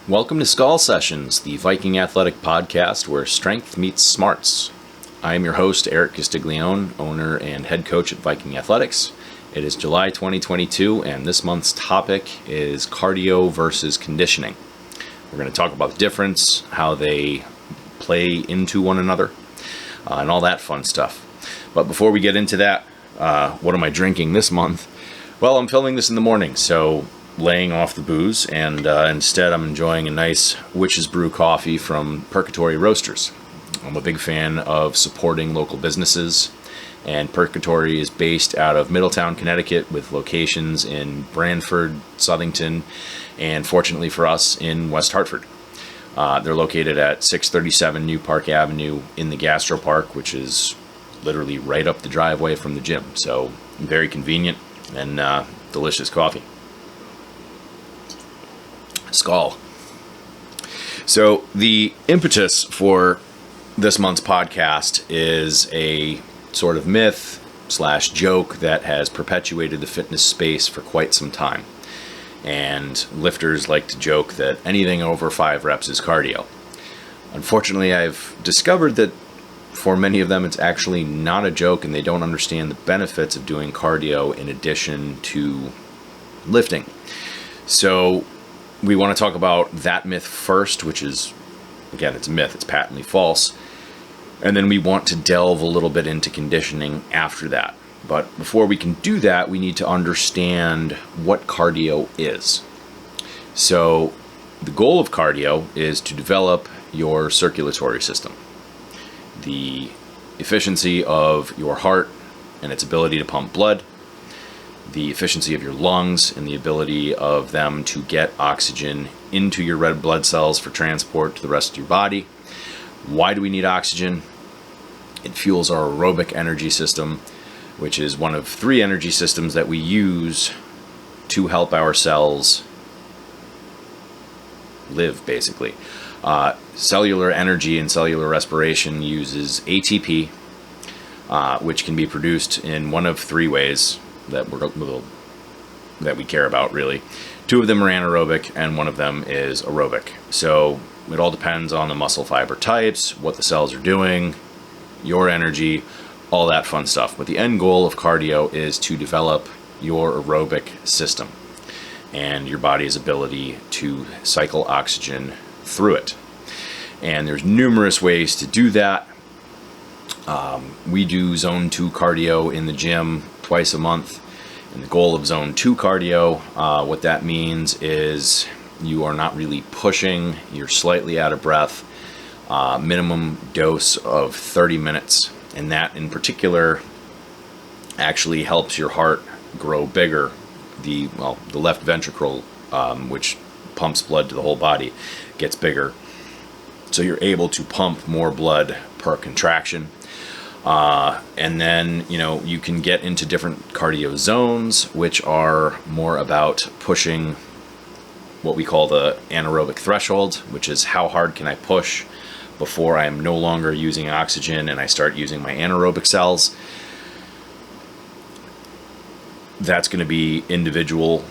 Welcome to Skol Sessions, the Viking athletic podcast where strength meets smarts. I am your host, Eric Castiglione, owner and head coach at Viking Athletics. It is July 2022, and this month's topic is cardio versus conditioning. We're going to talk about the difference, how they play into one another, and all that fun stuff. But before we get into that, what am I drinking this month? Well, I'm filming this in the morning, so laying off the booze, and instead I'm enjoying a nice Witch's Brew coffee from Purgatory Roasters. I'm a big fan of supporting local businesses, and Purgatory is based out of Middletown, Connecticut, with locations in Branford, Southington, and fortunately for us, in West Hartford. They're located at 637 New Park Avenue in the Gastro Park, which is literally right up the driveway from the gym. So very convenient and delicious coffee. Skol. So the impetus for this month's podcast is a sort of myth / joke that has perpetuated the fitness space for quite some time. And lifters like to joke that anything over 5 reps is cardio. Unfortunately, I've discovered that for many of them it's actually not a joke, and they don't understand the benefits of doing cardio in addition to lifting. So we want to talk about that myth first, which is, again, it's a myth, it's patently false. And then we want to delve a little bit into conditioning after that. But before we can do that, we need to understand what cardio is. So the goal of cardio is to develop your circulatory system, the efficiency of your heart and its ability to pump blood, the efficiency of your lungs and the ability of them to get oxygen into your red blood cells for transport to the rest of your body. Why do we need oxygen? It fuels our aerobic energy system, which is one of 3 energy systems that we use to help our cells live, basically. Cellular energy and cellular respiration uses ATP, which can be produced in one of 3 ways that we care about, really. 2 of them are anaerobic, and 1 of them is aerobic. So it all depends on the muscle fiber types, what the cells are doing, your energy, all that fun stuff. But the end goal of cardio is to develop your aerobic system and your body's ability to cycle oxygen through it. And there's numerous ways to do that. We do zone 2 cardio in the gym twice a month. And the goal of zone 2 cardio, what that means is you are not really pushing, you're slightly out of breath, minimum dose of 30 minutes. And that in particular actually helps your heart grow bigger. The left ventricle, which pumps blood to the whole body, gets bigger. So you're able to pump more blood per contraction. And then, you can get into different cardio zones, which are more about pushing what we call the anaerobic threshold, which is how hard can I push before I am no longer using oxygen and I start using my anaerobic cells. That's going to be individual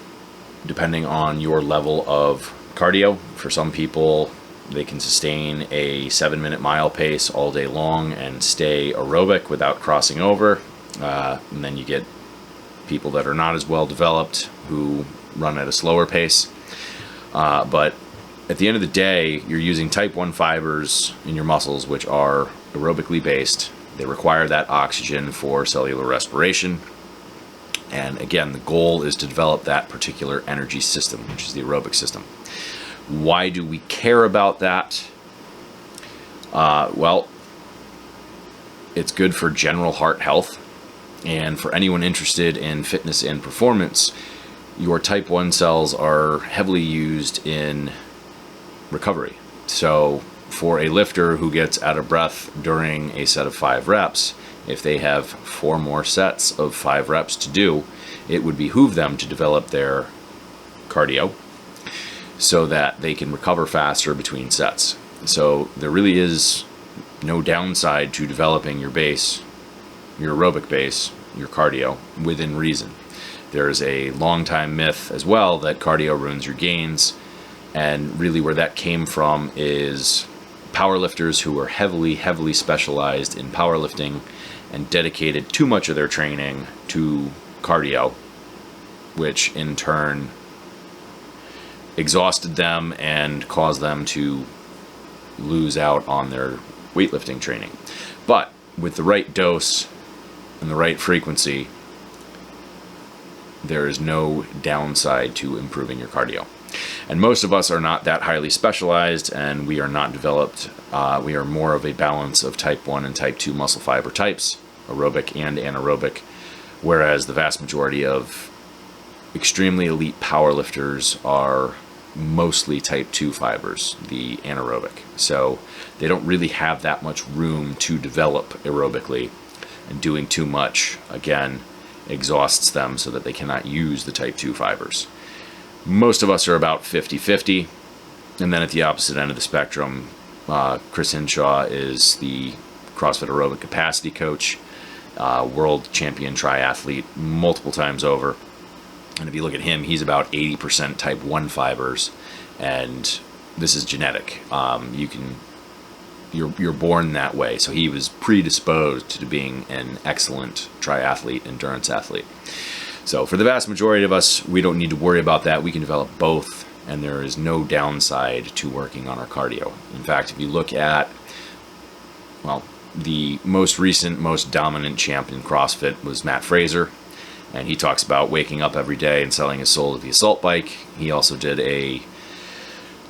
depending on your level of cardio. For some people, they can sustain a 7-minute mile pace all day long and stay aerobic without crossing over. And then you get people that are not as well developed who run at a slower pace. But at the end of the day, you're using type 1 fibers in your muscles, which are aerobically based. They require that oxygen for cellular respiration. And again, the goal is to develop that particular energy system, which is the aerobic system. Why do we care about that? Well, it's good for general heart health. And for anyone interested in fitness and performance, your type 1 cells are heavily used in recovery. So for a lifter who gets out of breath during a set of 5 reps, if they have 4 more sets of 5 reps to do, it would behoove them to develop their cardio so that they can recover faster between sets. So there really is no downside to developing your base, your aerobic base, your cardio, within reason. There is a long time myth as well that cardio ruins your gains. And really where that came from is powerlifters who were heavily specialized in powerlifting and dedicated too much of their training to cardio, which in turn exhausted them and caused them to lose out on their weightlifting training. But with the right dose and the right frequency, there is no downside to improving your cardio. And most of us are not that highly specialized, and we are not developed. We are more of a balance of type 1 and type 2 muscle fiber types, aerobic and anaerobic, whereas the vast majority of extremely elite powerlifters are mostly type 2 fibers, the anaerobic. So they don't really have that much room to develop aerobically, and doing too much, again, exhausts them so that they cannot use the type 2 fibers. Most of us are about 50-50. And then at the opposite end of the spectrum, Chris Hinshaw is the CrossFit aerobic capacity coach, world champion triathlete multiple times over. And if you look at him, he's about 80% type 1 fibers, and this is genetic. You're born that way. So he was predisposed to being an excellent triathlete, endurance athlete. So for the vast majority of us, we don't need to worry about that. We can develop both, and there is no downside to working on our cardio. In fact, if you look at, well, the most recent, most dominant champ in CrossFit was Matt Fraser, and he talks about waking up every day and selling his soul to the assault bike. He also did a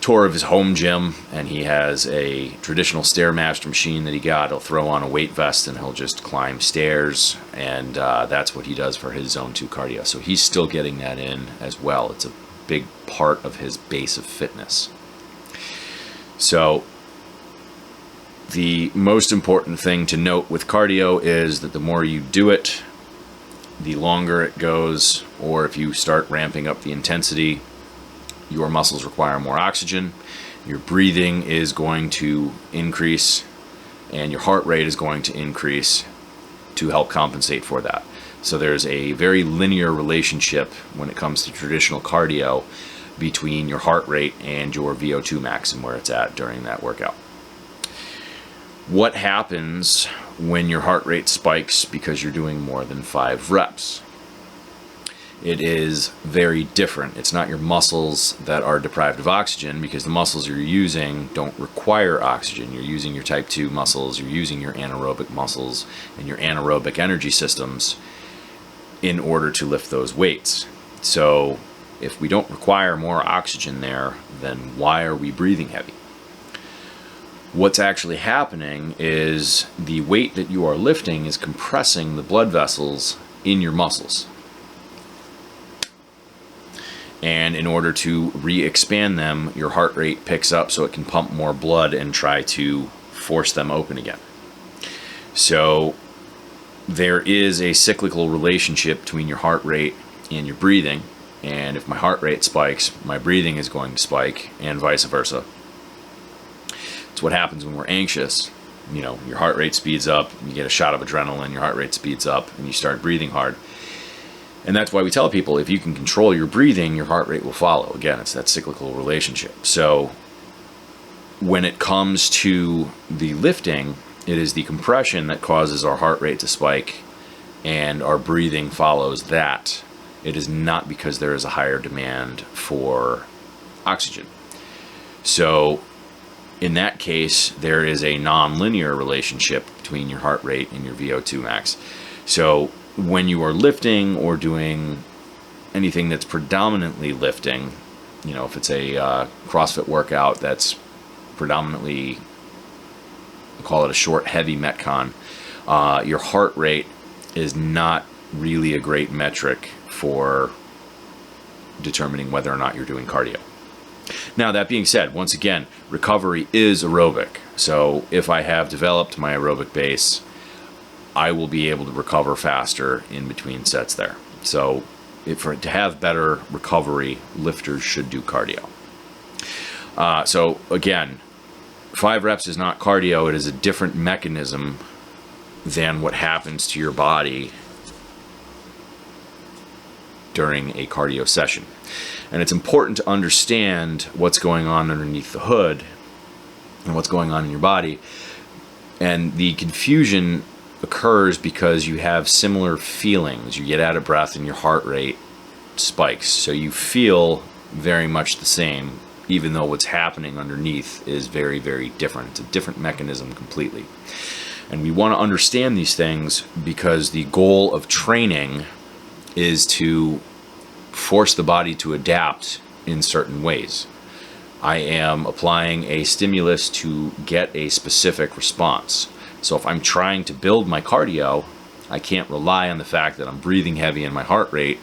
tour of his home gym, and he has a traditional Stairmaster machine that he got. He'll throw on a weight vest and he'll just climb stairs, and that's what he does for his zone 2 cardio. So he's still getting that in as well. It's a big part of his base of fitness. So the most important thing to note with cardio is that the more you do it, the longer it goes, or if you start ramping up the intensity, your muscles require more oxygen, your breathing is going to increase, and your heart rate is going to increase to help compensate for that. So there's a very linear relationship when it comes to traditional cardio between your heart rate and your VO2 max and where it's at during that workout. What happens when your heart rate spikes because you're doing more than 5 reps? It is very different. It's not your muscles that are deprived of oxygen, because the muscles you're using don't require oxygen. You're using your type 2 muscles, you're using your anaerobic muscles and your anaerobic energy systems in order to lift those weights. So if we don't require more oxygen there, then why are we breathing heavy? What's actually happening is the weight that you are lifting is compressing the blood vessels in your muscles. And in order to re-expand them, your heart rate picks up so it can pump more blood and try to force them open again. So there is a cyclical relationship between your heart rate and your breathing. And if my heart rate spikes, my breathing is going to spike, and vice versa. It's what happens when we're anxious. You know, your heart rate speeds up, you get a shot of adrenaline, your heart rate speeds up, and you start breathing hard. And that's why we tell people, if you can control your breathing, your heart rate will follow. Again, it's that cyclical relationship. So when it comes to the lifting, it is the compression that causes our heart rate to spike, and our breathing follows that. It is not because there is a higher demand for oxygen. So in that case, there is a non-linear relationship between your heart rate and your VO2 max. So when you are lifting or doing anything that's predominantly lifting, you know, if it's a CrossFit workout that's predominantly, call it a short, heavy Metcon, your heart rate is not really a great metric for determining whether or not you're doing cardio. Now, that being said, once again, recovery is aerobic. So if I have developed my aerobic base, I will be able to recover faster in between sets there. So to have better recovery, lifters should do cardio. So again, 5 reps is not cardio. It is a different mechanism than what happens to your body during a cardio session. And it's important to understand what's going on underneath the hood and what's going on in your body. And the confusion occurs because you have similar feelings. You get out of breath and your heart rate spikes. So you feel very much the same, even though what's happening underneath is very, very different. It's a different mechanism completely. And we want to understand these things because the goal of training is to force the body to adapt in certain ways. I am applying a stimulus to get a specific response. So if I'm trying to build my cardio, I can't rely on the fact that I'm breathing heavy and my heart rate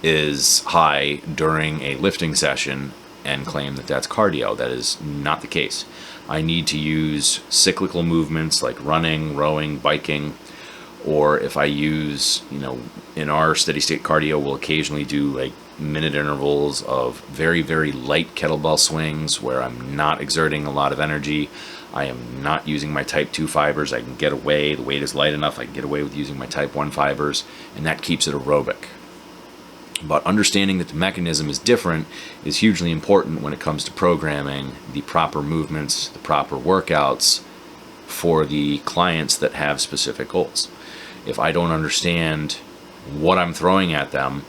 is high during a lifting session and claim that that's cardio. That is not the case. I need to use cyclical movements like running, rowing, biking, or if I use, in our steady state cardio, we'll occasionally do like minute intervals of very, very light kettlebell swings where I'm not exerting a lot of energy. I am not using my type 2 fibers. I can get away, the weight is light enough, I can get away with using my type 1 fibers, and that keeps it aerobic. But understanding that the mechanism is different is hugely important when it comes to programming the proper movements, the proper workouts for the clients that have specific goals. If I don't understand what I'm throwing at them,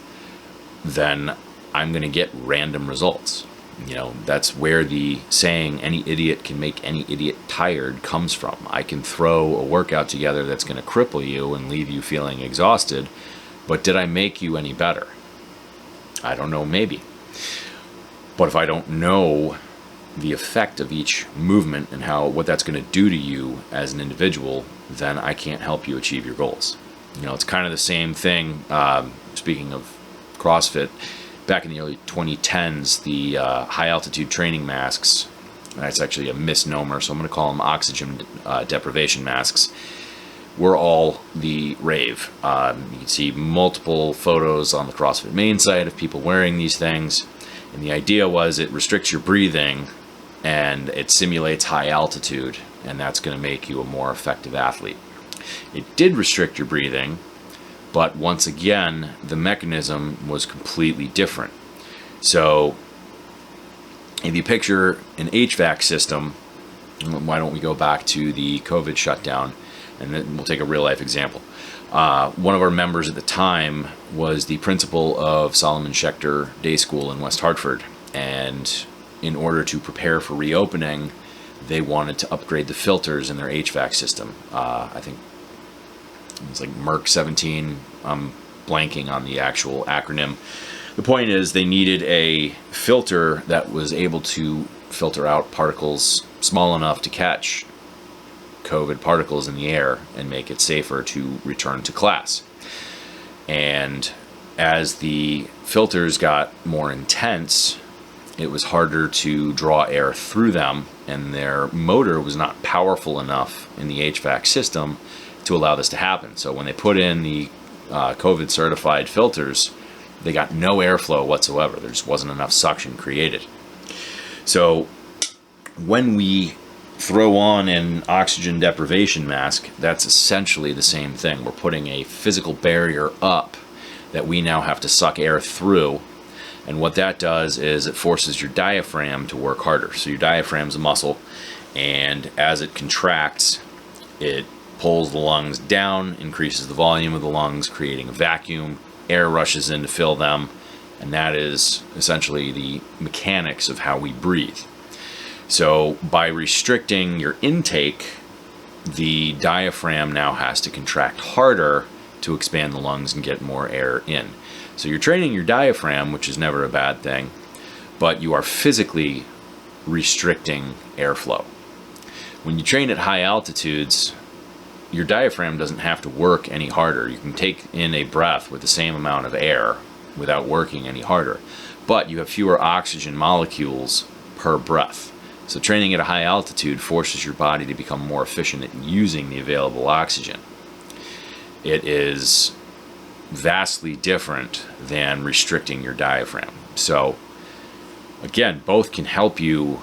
then I'm going to get random results. That's where the saying, any idiot can make any idiot tired, comes from. I can throw a workout together that's going to cripple you and leave you feeling exhausted, but did I make you any better? I don't know, maybe. But if I don't know the effect of each movement and what that's going to do to you as an individual, then I can't help you achieve your goals. It's kind of the same thing. Speaking of CrossFit, back in the early 2010s, the high altitude training masks, that's actually a misnomer, so I'm going to call them oxygen deprivation masks, were all the rave. You can see multiple photos on the CrossFit main site of people wearing these things, and the idea was it restricts your breathing and it simulates high altitude, and that's going to make you a more effective athlete. It did restrict your breathing, but once again, the mechanism was completely different. So if you picture an HVAC system, why don't we go back to the COVID shutdown, and then we'll take a real life example. One of our members at the time was the principal of Solomon Schechter Day School in West Hartford, and in order to prepare for reopening, they wanted to upgrade the filters in their HVAC system. I think it was like MERC 17. I'm blanking on the actual acronym. The point is they needed a filter that was able to filter out particles small enough to catch COVID particles in the air and make it safer to return to class. And as the filters got more intense, it was harder to draw air through them, and their motor was not powerful enough in the HVAC system to allow this to happen. So when they put in the COVID certified filters, they got no airflow whatsoever. There just wasn't enough suction created. So when we throw on an oxygen deprivation mask, that's essentially the same thing. We're putting a physical barrier up that we now have to suck air through. And what that does is it forces your diaphragm to work harder. So your diaphragm's a muscle, and as it contracts, it pulls the lungs down, increases the volume of the lungs, creating a vacuum. Air rushes in to fill them, and that is essentially the mechanics of how we breathe. So by restricting your intake, the diaphragm now has to contract harder to expand the lungs and get more air in. So you're training your diaphragm, which is never a bad thing, but you are physically restricting airflow. When you train at high altitudes, your diaphragm doesn't have to work any harder. You can take in a breath with the same amount of air without working any harder, but you have fewer oxygen molecules per breath. So training at a high altitude forces your body to become more efficient at using the available oxygen. It is vastly different than restricting your diaphragm. So again, both can help you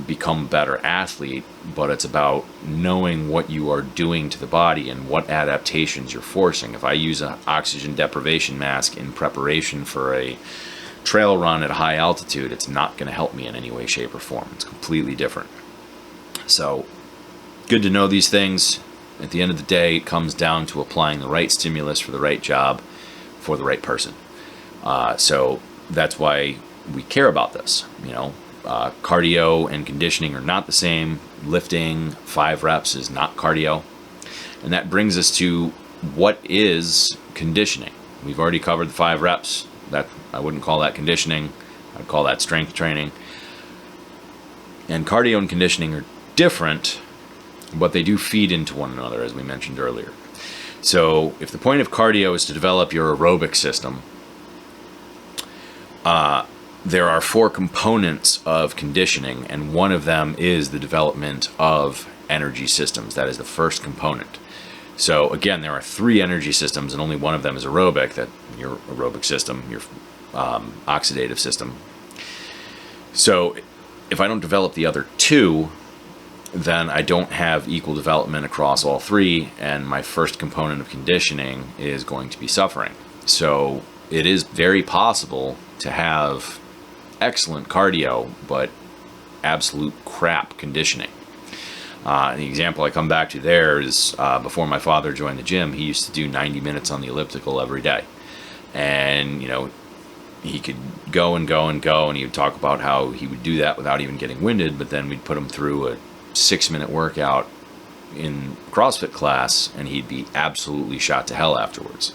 become a better athlete, but it's about knowing what you are doing to the body and what adaptations you're forcing. If I use an oxygen deprivation mask in preparation for a trail run at a high altitude, it's not going to help me in any way, shape, or form. It's completely different. So, good to know these things. At the end of the day, it comes down to applying the right stimulus for the right job for the right person. So that's why we care about this. Cardio and conditioning are not the same. Lifting 5 reps is not cardio. And that brings us to what is conditioning. We've already covered the 5 reps. That I wouldn't call that conditioning. I'd call that strength training. And cardio and conditioning are different, but they do feed into one another, as we mentioned earlier. So if the point of cardio is to develop your aerobic system, there are 4 components of conditioning, and one of them is the development of energy systems. That is the first component. So again, there are 3 energy systems, and only one of them is aerobic. That your aerobic system, your oxidative system. So if I don't develop the other 2, then I don't have equal development across all 3, and my first component of conditioning is going to be suffering. So it is very possible to have excellent cardio, but absolute crap conditioning. The example I come back to there is before my father joined the gym, he used to do 90 minutes on the elliptical every day. And, he could go and go and go, and he would talk about how he would do that without even getting winded, but then we'd put him through a 6-minute workout in CrossFit class, and he'd be absolutely shot to hell afterwards.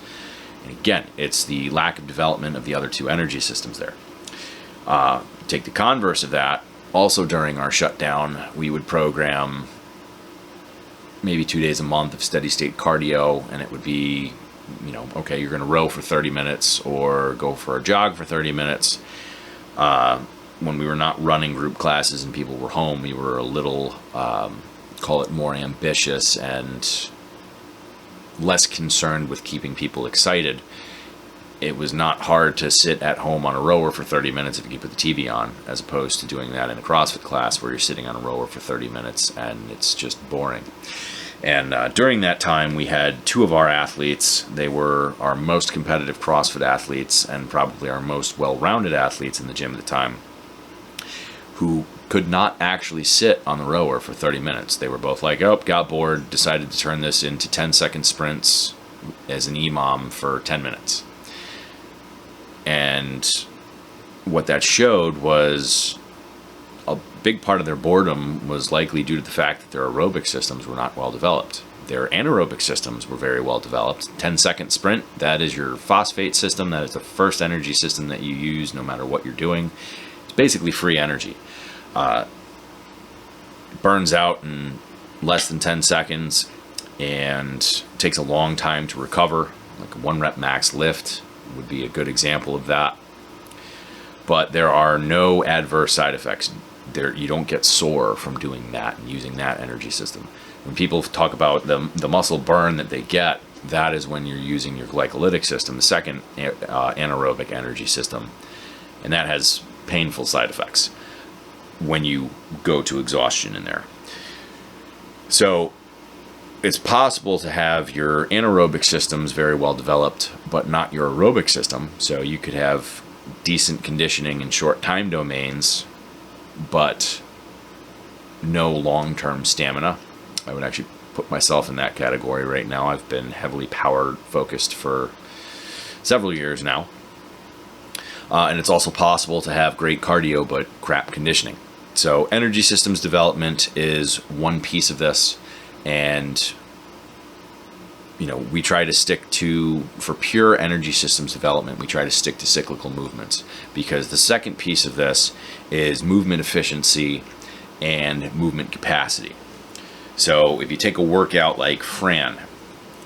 And again, it's the lack of development of the other 2 energy systems there. Take the converse of that. Also during our shutdown, we would program maybe 2 days a month of steady state cardio, and it would be, okay, you're going to row for 30 minutes or go for a jog for 30 minutes. When we were not running group classes and people were home, we were a little, call it more ambitious and less concerned with keeping people excited. It was not hard to sit at home on a rower for 30 minutes if you could put the TV on, as opposed to doing that in a CrossFit class where you're sitting on a rower for 30 minutes and it's just boring. And during that time, we had 2 of our athletes. They were our most competitive CrossFit athletes and probably our most well-rounded athletes in the gym at the time, who could not actually sit on the rower for 30 minutes. They were both like, got bored, decided to turn this into 10-second sprints as an EMOM for 10 minutes. And what that showed was a big part of their boredom was likely due to the fact that their aerobic systems were not well developed. Their anaerobic systems were very well developed. 10-second sprint, that is your phosphate system. That is the first energy system that you use no matter what you're doing. It's basically free energy. It burns out in less than 10 seconds and takes a long time to recover. Like a 1 rep max lift would be a good example of that. But there are no adverse side effects. You don't get sore from doing that and using that energy system. When people talk about the muscle burn that they get, that is when you're using your glycolytic system, the second anaerobic energy system, and that has painful side effects when you go to exhaustion in there. So it's possible to have your anaerobic systems very well developed, but not your aerobic system. So you could have decent conditioning in short time domains, but no long-term stamina. I would actually put myself in that category right now. I've been heavily power focused for several years now. And it's also possible to have great cardio, but crap conditioning. So energy systems development is one piece of this. And, we try to stick to, for pure energy systems development, we try to stick to cyclical movements, because the second piece of this is movement efficiency and movement capacity. So if you take a workout like Fran,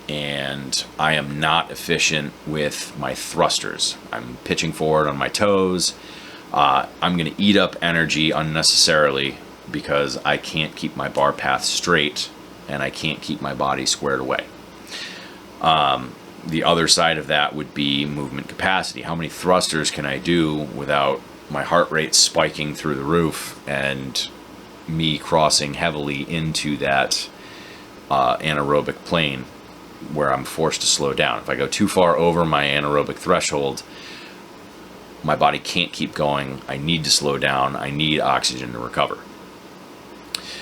and I am not efficient with my thrusters, I'm pitching forward on my toes, I'm going to eat up energy unnecessarily because I can't keep my bar path straight and I can't keep my body squared away. The other side of that would be movement capacity. How many thrusters can I do without my heart rate spiking through the roof and me crossing heavily into that anaerobic plane where I'm forced to slow down? If I go too far over my anaerobic threshold, my body can't keep going. I need to slow down. I need oxygen to recover.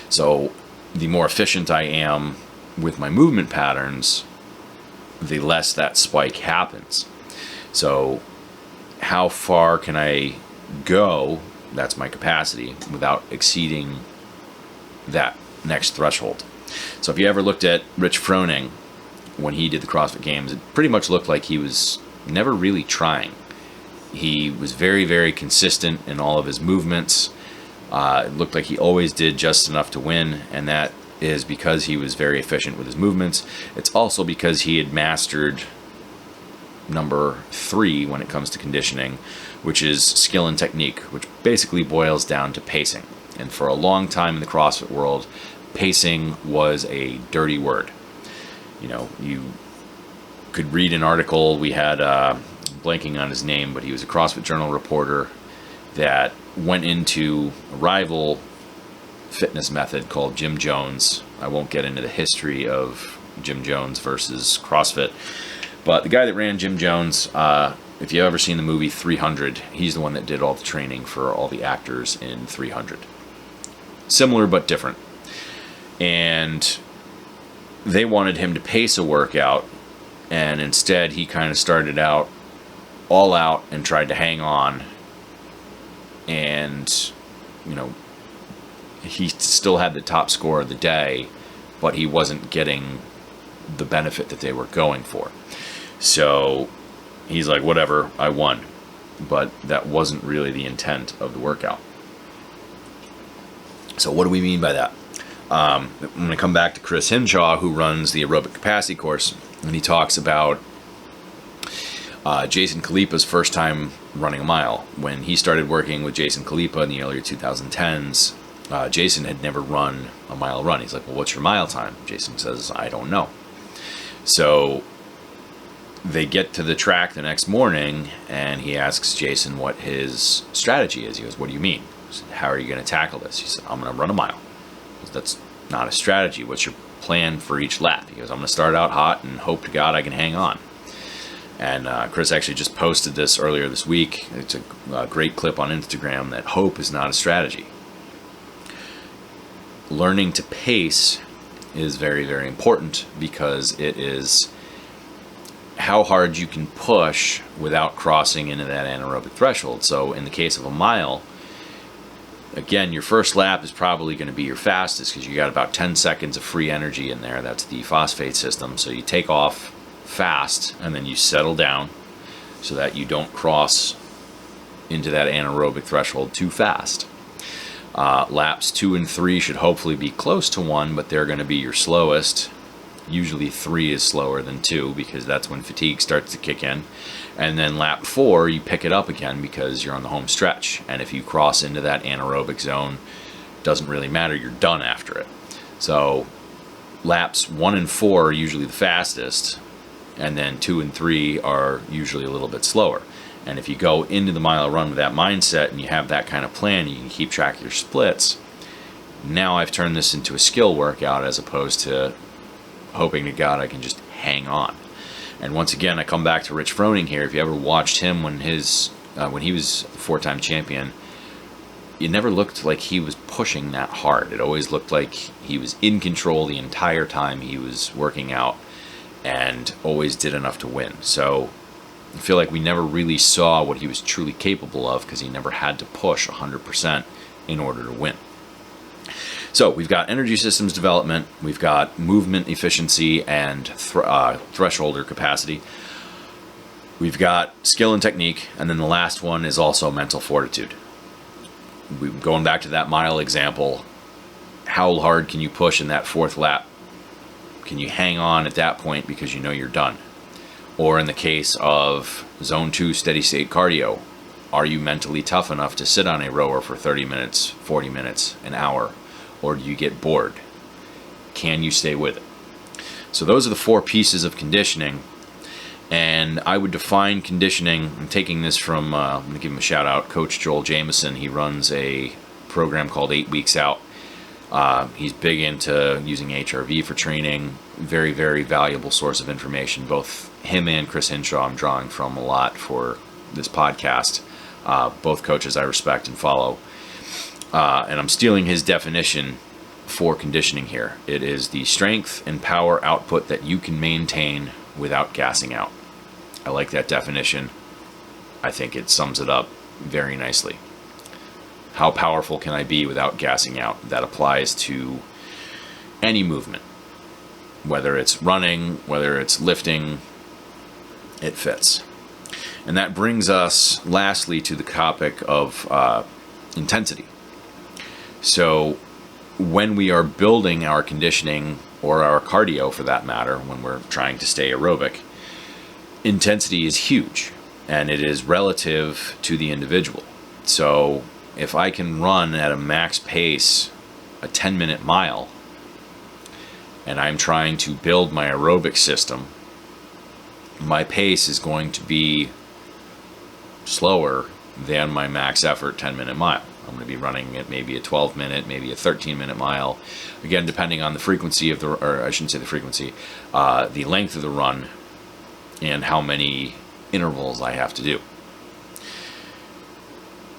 So the more efficient I am with my movement patterns, the less that spike happens. So how far can I go, that's my capacity, without exceeding that next threshold? So if you ever looked at Rich Froning when he did the CrossFit Games, it pretty much looked like he was never really trying. He was very, very consistent in all of his movements. It looked like he always did just enough to win, and that is because he was very efficient with his movements. It's also because he had mastered number 3 when it comes to conditioning, which is skill and technique, which basically boils down to pacing. And for a long time in the CrossFit world, pacing was a dirty word. You know, you could read an article. We had, blanking on his name, but he was a CrossFit Journal reporter that went into a rival fitness method called Jim Jones. I won't get into the history of Jim Jones versus CrossFit, but the guy that ran Jim Jones, if you've ever seen the movie 300, he's the one that did all the training for all the actors in 300. Similar but different. And they wanted him to pace a workout, and instead he kind of started out all out and tried to hang on. And, you know, he still had the top score of the day, but he wasn't getting the benefit that they were going for. So he's like, whatever, I won. But that wasn't really the intent of the workout. So what do we mean by that? I'm going to come back to Chris Hinshaw, who runs the aerobic capacity course, and he talks about Jason Khalipa's first time running a mile. When he started working with Jason Khalipa in the earlier 2010s, Jason had never run a mile run. He's like, well, what's your mile time? Jason says, I don't know. So they get to the track the next morning, and he asks Jason what his strategy is. He goes, what do you mean? He said, how are you going to tackle this? He said, I'm going to run a mile. He goes, that's not a strategy. What's your plan for each lap? He goes, I'm going to start out hot and hope to God I can hang on. And Chris actually just posted this earlier this week. It's a great clip on Instagram that hope is not a strategy. Learning to pace is very, very important, because it is how hard you can push without crossing into that anaerobic threshold. So in the case of a mile, again, your first lap is probably going to be your fastest, because you got about 10 seconds of free energy in there. That's the phosphate system. So you take off fast, and then you settle down so that you don't cross into that anaerobic threshold too fast. Laps 2 and 3 should hopefully be close to 1, but they're going to be your slowest. Usually 3 is slower than 2, because that's when fatigue starts to kick in. And then lap 4, you pick it up again because you're on the home stretch. And if you cross into that anaerobic zone, doesn't really matter, you're done after it. So laps 1 and 4 are usually the fastest, and then 2 and 3 are usually a little bit slower. And if you go into the mile run with that mindset and you have that kind of plan, you can keep track of your splits. Now I've turned this into a skill workout as opposed to hoping to God I can just hang on. And once again, I come back to Rich Froning here. If you ever watched him when he was a 4-time champion, it never looked like he was pushing that hard. It always looked like he was in control the entire time he was working out, and always did enough to win. So I feel like we never really saw what he was truly capable of, because he never had to push 100% in order to win. So we've got energy systems development, we've got movement efficiency and threshold or capacity, we've got skill and technique, and then the last one is also mental fortitude. Going back to that mile example, how hard can you push in that 4th lap? Can you hang on at that point because you know you're done? Or in the case of zone 2 steady state cardio, are you mentally tough enough to sit on a rower for 30 minutes, 40 minutes, an hour? Or do you get bored? Can you stay with it? So those are the 4 pieces of conditioning. And I would define conditioning, I'm taking this from, I'm going to give him a shout out, Coach Joel Jameson. He runs a program called 8 Weeks Out. He's big into using HRV for training. Very, very valuable source of information. Both him and Chris Hinshaw I'm drawing from a lot for this podcast. both coaches I respect and follow. And I'm stealing his definition for conditioning here. It is the strength and power output that you can maintain without gassing out. I like that definition. I think it sums it up very nicely. How powerful can I be without gassing out? That applies to any movement. Whether it's running, whether it's lifting, it fits. And that brings us lastly to the topic of intensity. So when we are building our conditioning, or our cardio for that matter, when we're trying to stay aerobic, intensity is huge, and it is relative to the individual. So if I can run at a max pace a 10-minute mile, and I'm trying to build my aerobic system, my pace is going to be slower than my max effort 10-minute mile. I'm going to be running at maybe a 12-minute, maybe a 13-minute mile. Again, depending on the frequency of the, or I shouldn't say the frequency, the length of the run and how many intervals I have to do.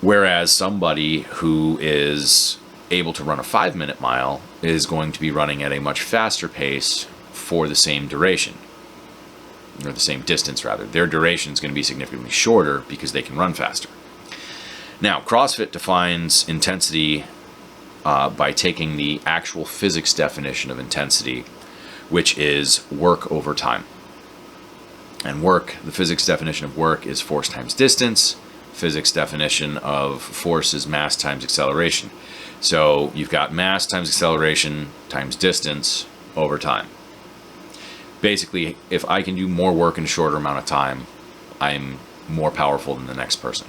Whereas somebody who is able to run a 5-minute mile is going to be running at a much faster pace for the same duration, or the same distance rather. Their duration is going to be significantly shorter because they can run faster. Now, CrossFit defines intensity by taking the actual physics definition of intensity, which is work over time. And work, the physics definition of work is force times distance. Physics definition of force is mass times acceleration. So you've got mass times acceleration times distance over time. Basically, if I can do more work in a shorter amount of time, I'm more powerful than the next person.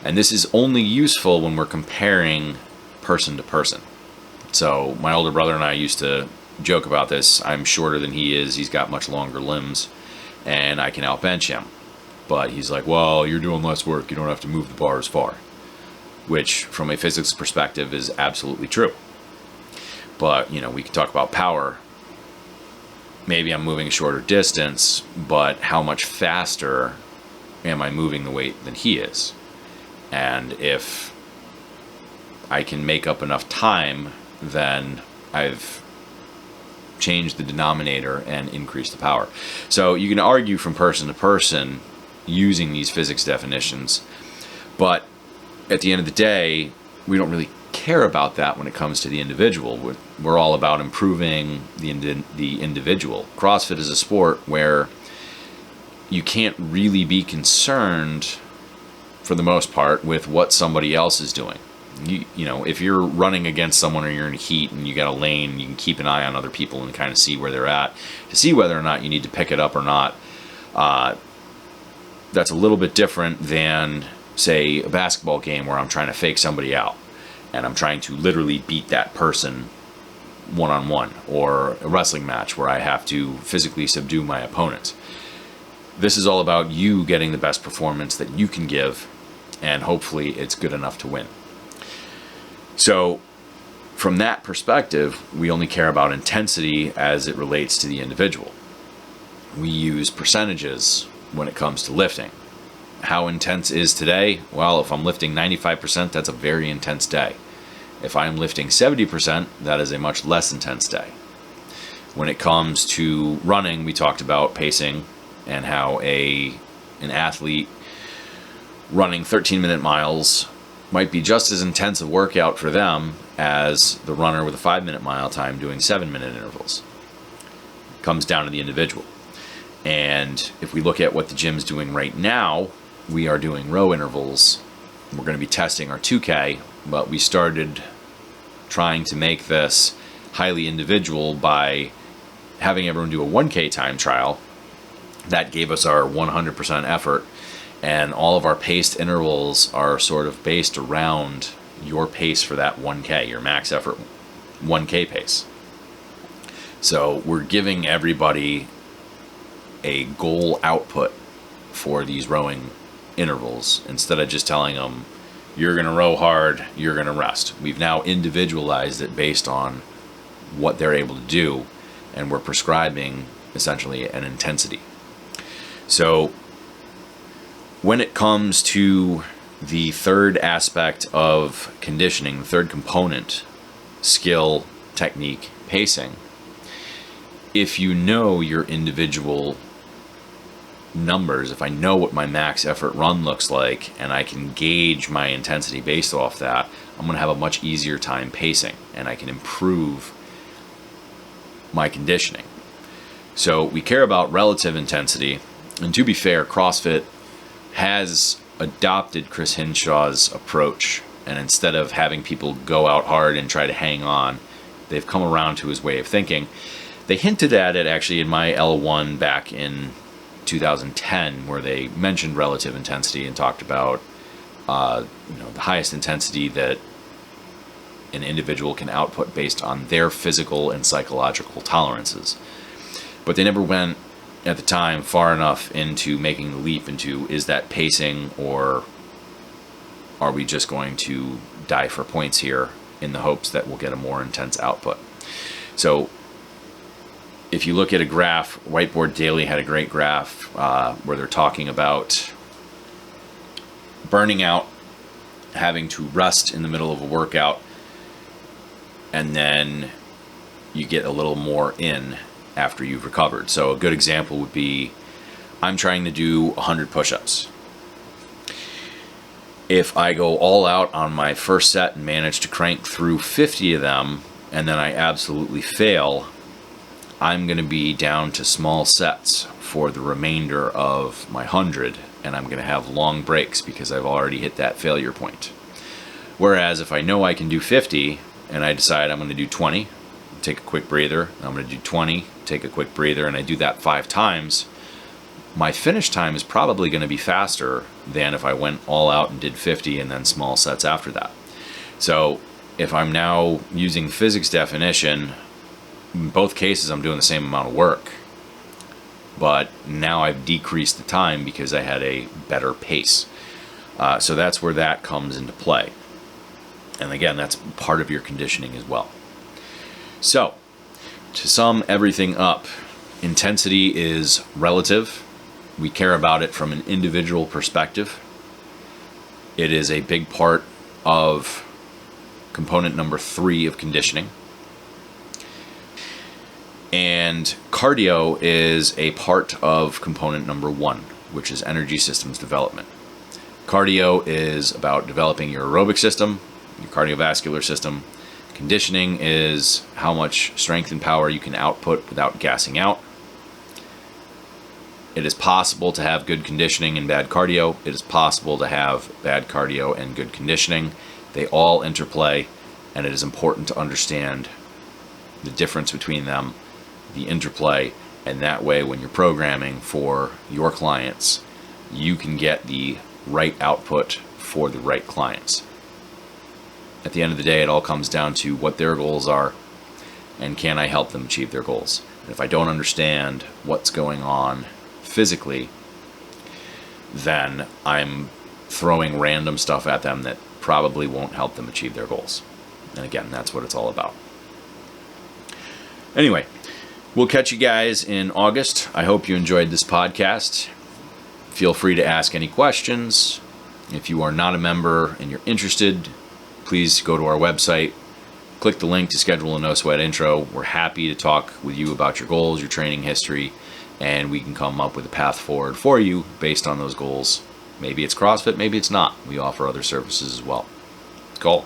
And this is only useful when we're comparing person to person. So my older brother and I used to joke about this. I'm shorter than he is. He's got much longer limbs, and I can outbench him. But he's like, well, you're doing less work. You don't have to move the bar as far. Which, from a physics perspective, is absolutely true. But, you know, we can talk about power. Maybe I'm moving a shorter distance, but how much faster am I moving the weight than he is? And if I can make up enough time, then I've changed the denominator and increased the power. So you can argue from person to person using these physics definitions, but at the end of the day, we don't really care about that when it comes to the individual. We're all about improving the individual. CrossFit is a sport where you can't really be concerned, for the most part, with what somebody else is doing. You know, if you're running against someone or you're in heat and you got a lane, you can keep an eye on other people and kind of see where they're at to see whether or not you need to pick it up or not. That's a little bit different than, say, a basketball game where I'm trying to fake somebody out and I'm trying to literally beat that person one-on-one, or a wrestling match where I have to physically subdue my opponent. This is all about you getting the best performance that you can give, and hopefully it's good enough to win. So from that perspective, we only care about intensity as it relates to the individual. We use percentages when it comes to lifting. How intense is today? Well, if I'm lifting 95%, that's a very intense day. If I'm lifting 70%, that is a much less intense day. When it comes to running, we talked about pacing and how an athlete running 13-minute miles might be just as intense a workout for them as the runner with a 5-minute mile time doing 7-minute intervals. It comes down to the individual. And if we look at what the gym's doing right now, we are doing row intervals. We're going to be testing our 2K, but we started trying to make this highly individual by having everyone do a 1K time trial. That gave us our 100% effort, and all of our paced intervals are sort of based around your pace for that 1K, your max effort 1K pace. So we're giving everybody a goal output for these rowing intervals instead of just telling them, you're going to row hard, you're going to rest. We've now individualized it based on what they're able to do, and we're prescribing essentially an intensity. So when it comes to The third aspect of conditioning, the third component, skill, technique, pacing. If you know your individual numbers, if I know what my max effort run looks like and I can gauge my intensity based off that, I'm going to have a much easier time pacing and I can improve my conditioning. So we care about relative intensity, and to be fair, CrossFit has adopted Chris Hinshaw's approach, and instead of having people go out hard and try to hang on, they've come around to his way of thinking. They hinted at it actually in my L1 back in 2010, where they mentioned relative intensity and talked about the highest intensity that an individual can output based on their physical and psychological tolerances. But they never went at the time far enough into making the leap into, is that pacing, or are we just going to die for points here in the hopes that we'll get a more intense output? So if you look at a graph, Whiteboard Daily had a great graph where they're talking about burning out, having to rest in the middle of a workout, and then you get a little more in after you've recovered. So a good example would be, I'm trying to do 100 push-ups. If I go all out on my first set and manage to crank through 50 of them, and then I absolutely fail, I'm going to be down to small sets for the remainder of my 100, and I'm going to have long breaks because I've already hit that failure point. Whereas if I know I can do 50, and I decide I'm going to do 20, take a quick breather, I'm going to do 20, take a quick breather, and I do that 5 times, my finish time is probably going to be faster than if I went all out and did 50 and then small sets after that. So if I'm now using physics definition, in both cases I'm doing the same amount of work, but now I've decreased the time because I had a better pace. So that's where that comes into play. And again, that's part of your conditioning as well. So, to sum everything up, intensity is relative. We care about it from an individual perspective. It is a big part of component number 3 of conditioning. And cardio is a part of component number 1, which is energy systems development. Cardio is about developing your aerobic system, your cardiovascular system. Conditioning is how much strength and power you can output without gassing out. It is possible to have good conditioning and bad cardio. It is possible to have bad cardio and good conditioning. They all interplay, and it is important to understand the difference between them, the interplay, and that way when you're programming for your clients, you can get the right output for the right clients. At the end of the day, it all comes down to what their goals are and can I help them achieve their goals. And if I don't understand what's going on physically, then I'm throwing random stuff at them that probably won't help them achieve their goals. And again, that's what it's all about. Anyway, we'll catch you guys in August. I hope you enjoyed this podcast. Feel free to ask any questions. If you are not a member and you're interested, please go to our website, click the link to schedule a No Sweat intro. We're happy to talk with you about your goals, your training history, and we can come up with a path forward for you based on those goals. Maybe it's CrossFit, maybe it's not. We offer other services as well. Skol.